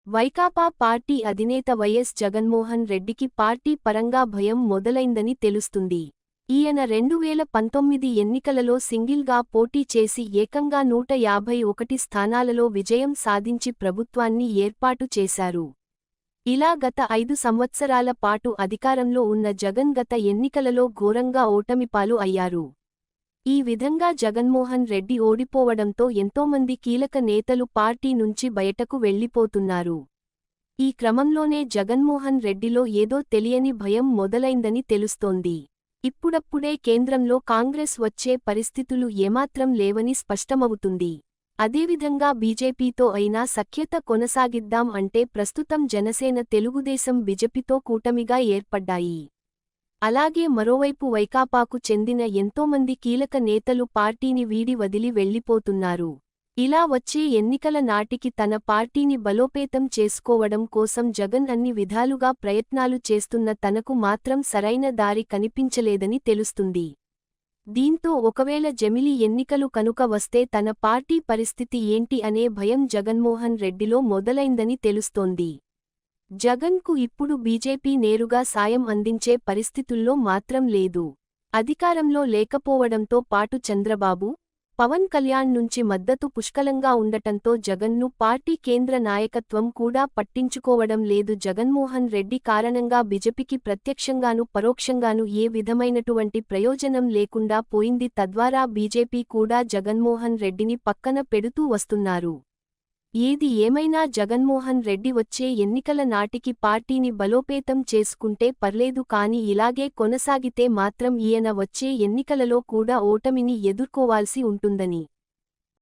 Vaikapa party అధినేత YS Jaganmohan రెడ్డికి party పరంగా భయం మొదలైందని తెలుస్తుంది. ఈయన 2019 ఎన్నికలలో సింగిల్గా పోటీ చేసి ఏకంగా 151 స్థానాలలో విజయం సాధించి ప్రభుత్వాన్ని ఏర్పాటు చేశారు. ఇలా గత 5 సంవత్సరాల పాటు అధికారంలో ఉన్న జగన్ గత ఎన్నికలలో ఘోరంగా ఓటమిపాలు అయ్యారు. ఈ విధంగా జగన్మోహన్ రెడ్డి ఓడిపోవడంతో ఎంతోమంది కీలక నేతలు పార్టీ నుంచి బయటకు వెళ్లిపోతున్నారు. ఈ క్రమంలోనే జగన్మోహన్ రెడ్డిలో ఏదో తెలియని భయం మొదలైందని తెలుస్తోంది. ఇప్పుడప్పుడే కేంద్రంలో కాంగ్రెస్ వచ్చే పరిస్థితులు ఏమాత్రం లేవని స్పష్టమవుతుంది. అదేవిధంగా బీజేపీతో అయినా సఖ్యత కొనసాగిద్దాం అంటే ప్రస్తుతం జనసేన తెలుగుదేశం బీజేపీతో కూటమిగా ఏర్పడ్డాయి. అలాగే మరోవైపు వైకాపాకు చెందిన ఎంతోమంది కీలక నేతలు పార్టీని వీడి వదిలి వెళ్లిపోతున్నారు. ఇలా వచ్చే ఎన్నికల నాటికి తన పార్టీని బలోపేతం చేసుకోవడం కోసం జగన్ అన్ని విధాలుగా ప్రయత్నాలు చేస్తున్న తనకు మాత్రం సరైన దారి కనిపించలేదని తెలుస్తుంది. దీంతో ఒకవేళ జమిలి ఎన్నికలు కనుక వస్తే తన పార్టీ పరిస్థితి ఏంటి అనే భయం జగన్మోహన్ రెడ్డిలో మొదలైందని తెలుస్తోంది. జగన్కు ఇప్పుడు బీజేపీ నేరుగా సాయం అందించే పరిస్థితుల్లో మాత్రం లేదు. అధికారంలో లేకపోవడంతో పాటు చంద్రబాబు, పవన్ కళ్యాణ్ నుంచి మద్దతు పుష్కలంగా ఉండటంతో జగన్ను పార్టీ కేంద్ర నాయకత్వం కూడా పట్టించుకోవడం లేదు. జగన్మోహన్ రెడ్డి కారణంగా బీజేపీకి ప్రత్యక్షంగానూ పరోక్షంగానూ ఏ విధమైనటువంటి ప్రయోజనం లేకుండా పోయింది. తద్వారా బీజేపీ కూడా జగన్మోహన్ రెడ్డిని పక్కన పెడుతూ వస్తున్నారు. ఏది ఏమైనా జగన్మోహన్ రెడ్డి వచ్చే ఎన్నికల నాటికి పార్టీని బలోపేతం చేసుకుంటే పర్లేదు, కానీ ఇలాగే కొనసాగితే మాత్రం ఈయన వచ్చే ఎన్నికలలో కూడా ఓటమిని ఎదుర్కోవాల్సి ఉంటుందని